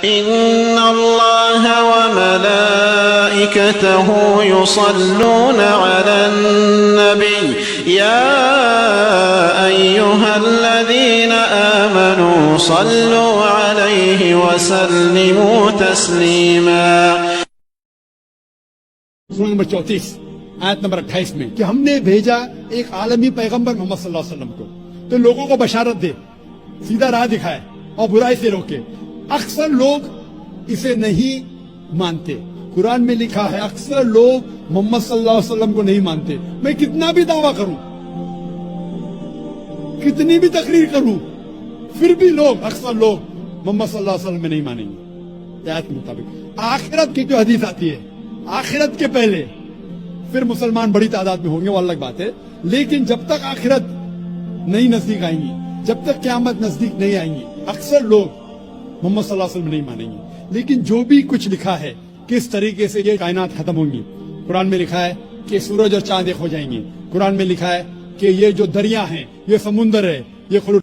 इन्नल्लाह व मलाइकतहु युसल्लून अलन नबी या अय्युहल्लज़ीन आमनू सल्लू अलैहि व सल्लिमू तस्लीमा। सूरह नंबर 34 आयत नंबर 28 में कि हमने भेजा एक आलमी पैगंबर मोहम्मद सल्लल्लाहु अलैहि वसल्लम को तो लोगों को बशारत दे, सीधा राह दिखाए और बुराई से रोके। अक्सर लोग इसे नहीं मानते। कुरान में लिखा है अक्सर लोग मोहम्मद सल्लल्लाहु अलैहि वसल्लम को नहीं मानते। मैं कितना भी दावा करूं, कितनी भी तकरीर करूं, फिर भी लोग अक्सर लोग मोहम्मद सल्लल्लाहु अलैहि वसल्लम में नहीं मानेंगे। आयत के मुताबिक आखिरत की जो हदीस आती है, आखिरत के पहले फिर मुसलमान बड़ी तादाद में होंगे, वो अलग बात है। लेकिन जब तक आखिरत नहीं नजदीक आएंगी, जब तक क़यामत नजदीक नहीं आएंगी, अक्सर लोग मोहम्मद सल्लल्लाहु अलैहि वसल्लम नहीं मानेंगे। लेकिन जो भी कुछ लिखा है किस तरीके से ये कायनात खत्म होंगी, कुरान में लिखा है कि सूरज और चांद एक हो जाएंगे। कुरान में लिखा है कि ये जो दरिया हैं, ये समुंदर है, ये खुद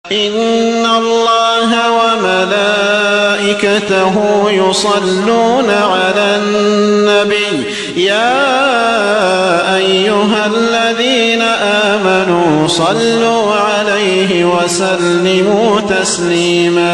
इन्नल्लाह व मलाइकतहु युसल्लून अलन नबी या अय्युहल्लज़ीन आमनू सल्लू अलैहि व सल्लिमू तस्लीमा।